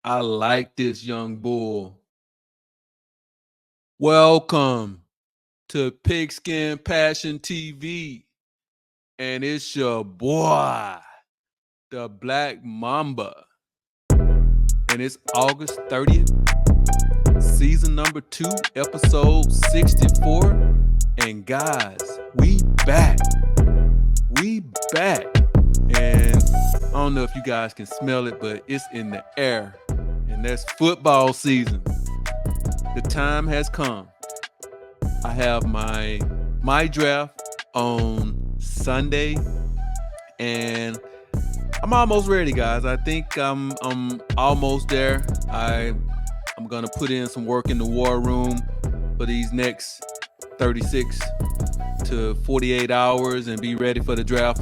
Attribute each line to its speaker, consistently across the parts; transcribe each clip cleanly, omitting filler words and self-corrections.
Speaker 1: I like this young bull. Welcome to Pigskin Passion TV. And it's your boy, the Black Mamba. And it's August 30th, season number 2, episode 64. And guys, we back. We back. And I don't know if you guys can smell it, but it's in the air. And that's football season. The time has come. I have my draft on Sunday, and I'm almost ready, guys. I think I'm almost there. I'm gonna put in some work in the war room for these next 36 to 48 hours and be ready for the draft.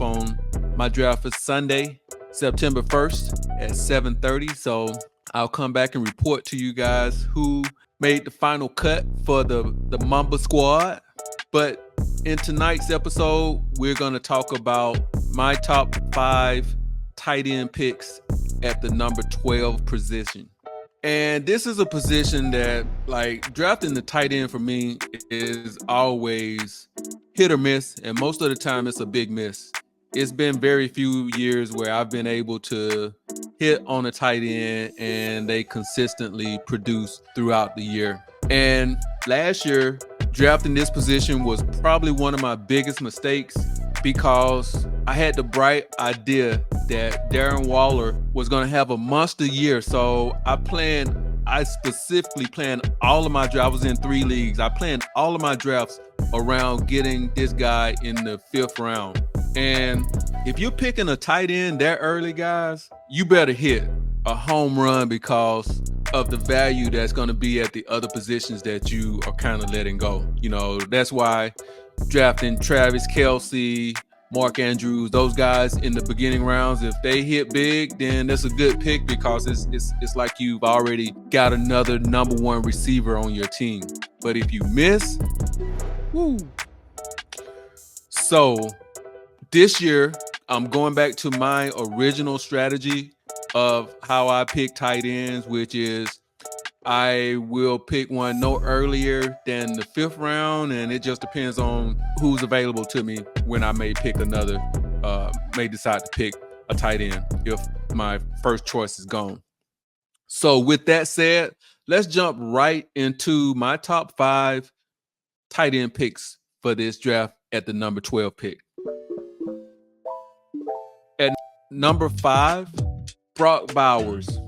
Speaker 1: My draft is Sunday, September 1st at 7:30. So I'll come back and report to you guys who made the final cut for the Mamba squad. But in tonight's episode, we're going to talk about my top 5 tight end picks at the number 12 position. And this is a position that, like, drafting the tight end for me is always hit or miss, and most of the time it's a big miss. It's been very few years where I've been able to hit on a tight end and they consistently produce throughout the year. And last year, drafting this position was probably one of my biggest mistakes because I had the bright idea that Darren Waller was going to have a monster year. So I specifically planned all of my drafts. I was in 3 leagues. I planned all of my drafts around getting this guy in the 5th round. And if you're picking a tight end that early, guys, you better hit a home run because of the value that's going to be at the other positions that you are kind of letting go. You know, that's why drafting Travis Kelce, Mark Andrews, those guys in the beginning rounds, if they hit big, then that's a good pick because it's like you've already got another number 1 receiver on your team. But if you miss, woo. So this year, I'm going back to my original strategy of how I pick tight ends, which is I will pick one no earlier than the 5th round, and it just depends on who's available to me when I may decide to pick a tight end if my first choice is gone. So with that said, let's jump right into my top 5 tight end picks for this draft at the number 12 pick. At number 5, Brock Bowers.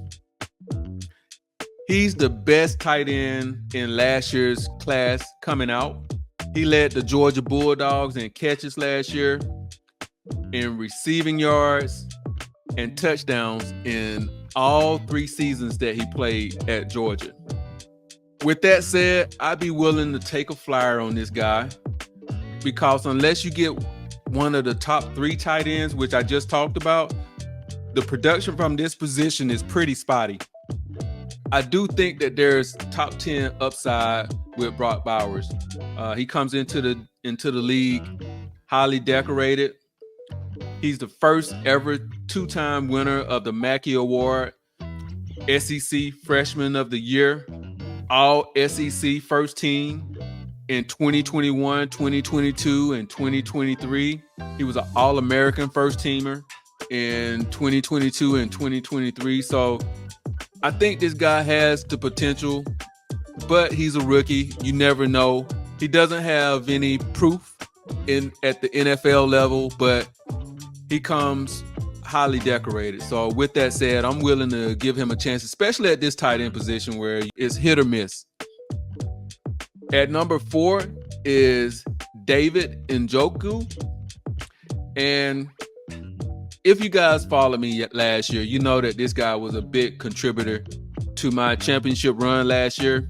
Speaker 1: He's the best tight end in last year's class coming out. He led the Georgia Bulldogs in catches last year, in receiving yards, and touchdowns in all 3 seasons that he played at Georgia. With that said, I'd be willing to take a flyer on this guy because unless you get one of the top 3 tight ends, which I just talked about, the production from this position is pretty spotty. I do think that there's top 10 upside with Brock Bowers. He comes into the league highly decorated. He's the first ever 2-time winner of the Mackey Award, SEC Freshman of the Year, All SEC First Team in 2021, 2022, and 2023. He was an All-American First Teamer in 2022 and 2023. So I think this guy has the potential, but he's a rookie. You never know. He doesn't have any proof at the NFL level, but he comes highly decorated. So with that said, I'm willing to give him a chance, especially at this tight end position where it's hit or miss. At number 4 is David Njoku. And if you guys followed me last year, you know that this guy was a big contributor to my championship run last year.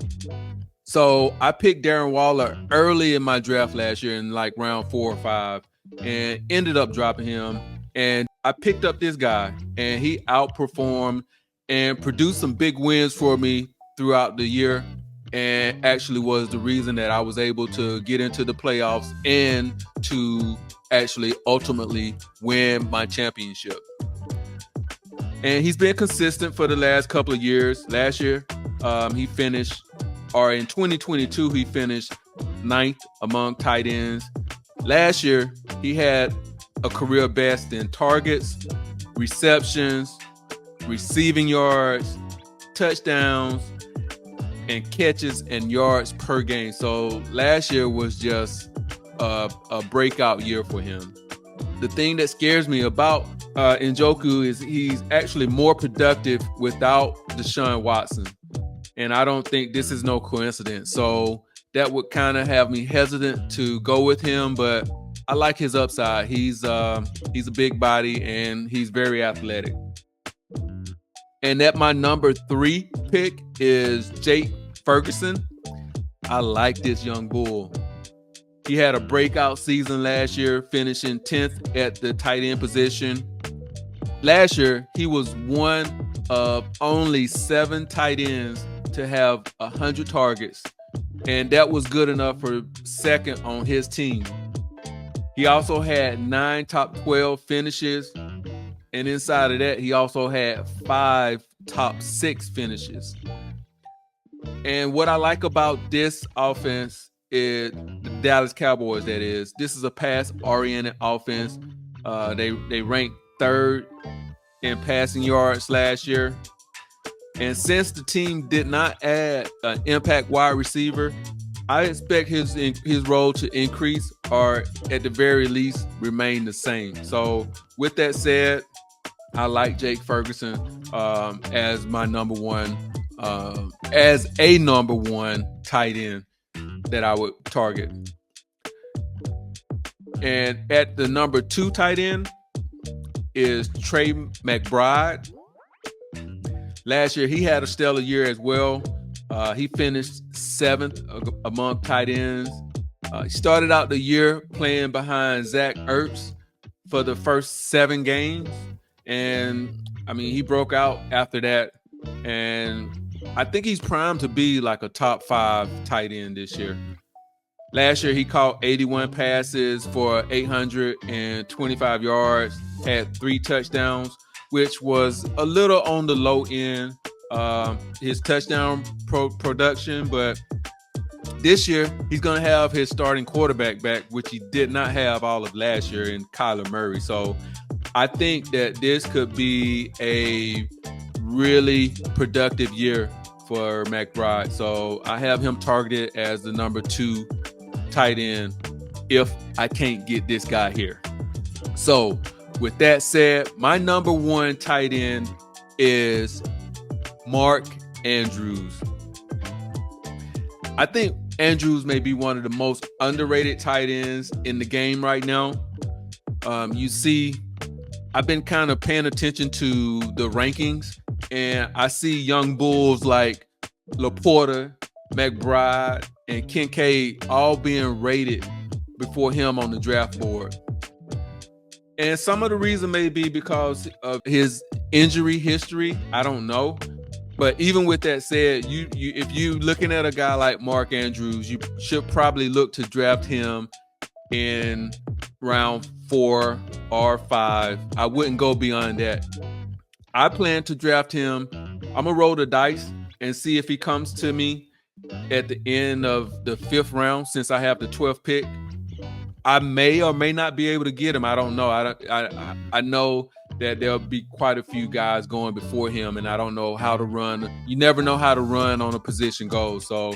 Speaker 1: So I picked Darren Waller early in my draft last year in like round 4 or 5 and ended up dropping him. And I picked up this guy and he outperformed and produced some big wins for me throughout the year and actually was the reason that I was able to get into the playoffs and to actually ultimately win my championship. And he's been consistent for the last couple of years. Last year, he finished, or in 2022, he finished ninth among tight ends. Last year, he had a career best in targets, receptions, receiving yards, touchdowns, and catches and yards per game. So last year was just a breakout year for him. The thing that scares me about Njoku is he's actually more productive without Deshaun Watson. And I don't think this is no coincidence. So that would kind of have me hesitant to go with him, but I like his upside. He's a big body and he's very athletic. And at my number 3 pick is Jake Ferguson. I like this young bull. He had a breakout season last year, finishing 10th at the tight end position. Last year, he was one of only 7 tight ends to have 100 targets, and that was good enough for second on his team. He also had 9 top 12 finishes, and inside of that, he also had 5 top 6 finishes. And what I like about this offense is the Dallas Cowboys, that is. This is a pass-oriented offense. They ranked 3rd in passing yards last year. And since the team did not add an impact wide receiver, I expect his role to increase or at the very least remain the same. So with that said, I like Jake Ferguson as my number one tight end that I would target. And at the number 2 tight end is Trey McBride. Last year, he had a stellar year as well. He finished 7th among tight ends. He started out the year playing behind Zach Ertz for the first 7 games. And, I mean, he broke out after that. And I think he's primed to be like a top 5 tight end this year. Last year, he caught 81 passes for 825 yards, had 3 touchdowns, which was a little on the low end, his touchdown production. But this year, he's going to have his starting quarterback back, which he did not have all of last year in Kyler Murray. So I think that this could be a really productive year for McBride. So I have him targeted as the number 2 tight end if I can't get this guy here. So with that said, my number 1 tight end is Mark Andrews. I think Andrews may be one of the most underrated tight ends in the game right now. You see, I've been kind of paying attention to the rankings, and I see young bulls like Laporta, McBride, and Kincaid all being rated before him on the draft board. And some of the reason may be because of his injury history. I don't know. But even with that said, if you're looking at a guy like Mark Andrews, you should probably look to draft him in round 4 or 5. I wouldn't go beyond that. I plan to draft him. I'm going to roll the dice and see if he comes to me at the end of the 5th round, since I have the 12th pick. I may or may not be able to get him. I don't know. I know that there'll be quite a few guys going before him, and I don't know how to run. You never know how to run on a position goal. So,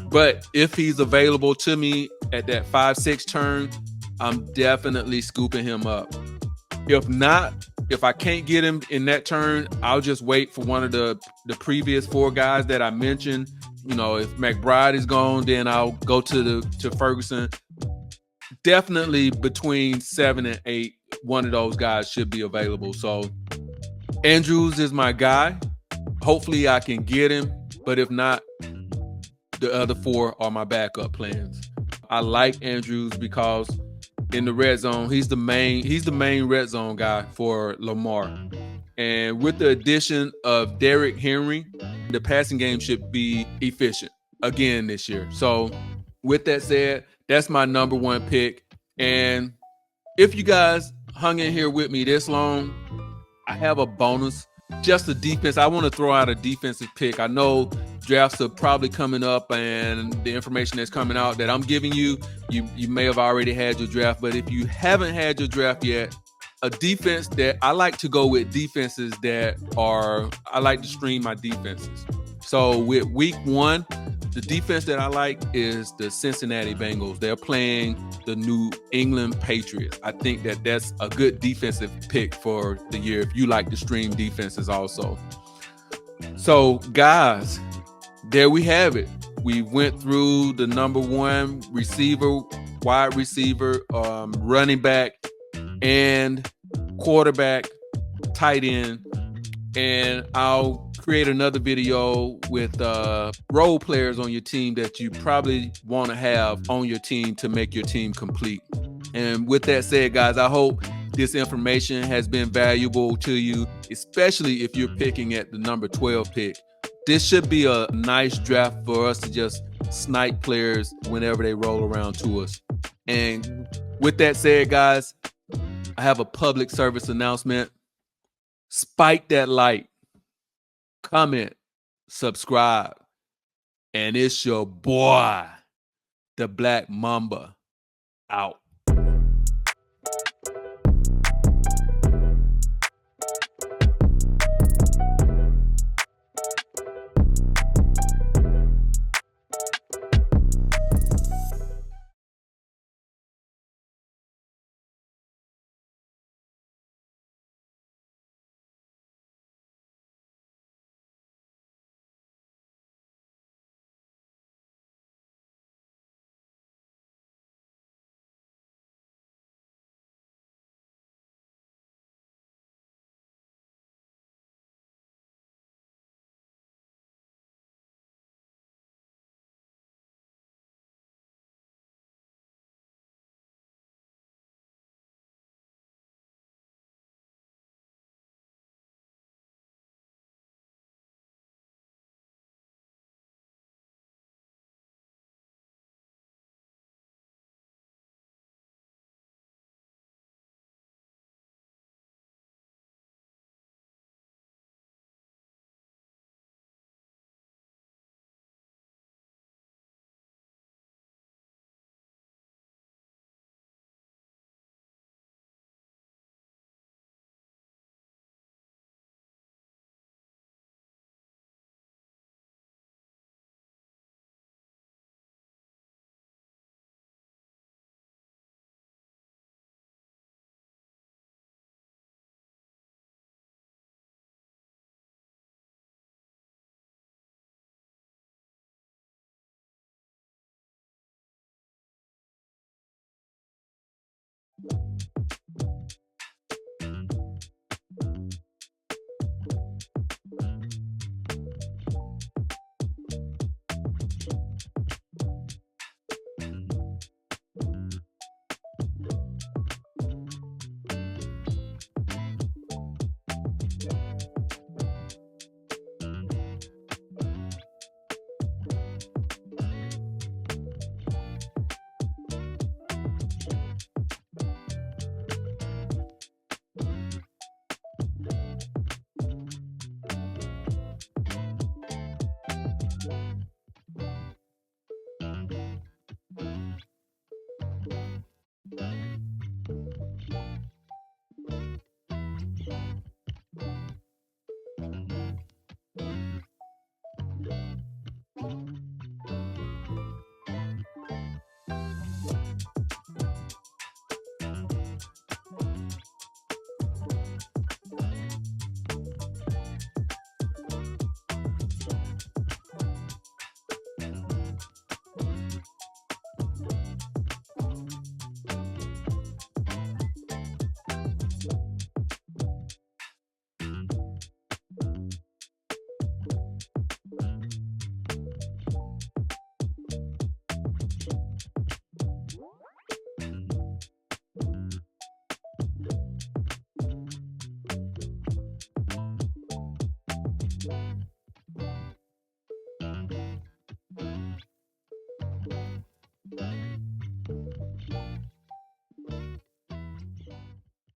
Speaker 1: but if he's available to me at that 5-6 turn, I'm definitely scooping him up. If not, if I can't get him in that turn, I'll just wait for one of the previous 4 guys that I mentioned. You know, if McBride is gone, then I'll go to Ferguson. Definitely between 7 and 8, one of those guys should be available. So Andrews is my guy. Hopefully I can get him, but if not, the other 4 are my backup plans. I like Andrews because in the red zone, he's the main red zone guy for Lamar. And with the addition of Derrick Henry, the passing game should be efficient again this year. So with that said, that's my number 1 pick. And if you guys hung in here with me this long, I have a bonus just a defense. I want to throw out a defensive pick. I know drafts are probably coming up, and the information that's coming out that I'm giving you, you may have already had your draft. But if you haven't had your draft yet, a defense that I like to go with defenses that are, I like to stream my defenses. So with week 1, the defense that I like is the Cincinnati Bengals. They're playing the New England Patriots. I think that that's a good defensive pick for the year if you like to stream defenses also. So, guys, there we have it. We went through the number 1 receiver, wide receiver, running back, and quarterback, tight end. And I'll create another video with role players on your team that you probably want to have on your team to make your team complete. And with that said, guys, I hope this information has been valuable to you, especially if you're picking at the number 12 pick. This should be a nice draft for us to just snipe players whenever they roll around to us. And with that said, guys, I have a public service announcement. Spike that like, comment, subscribe, and it's your boy, the Black Mamba, out.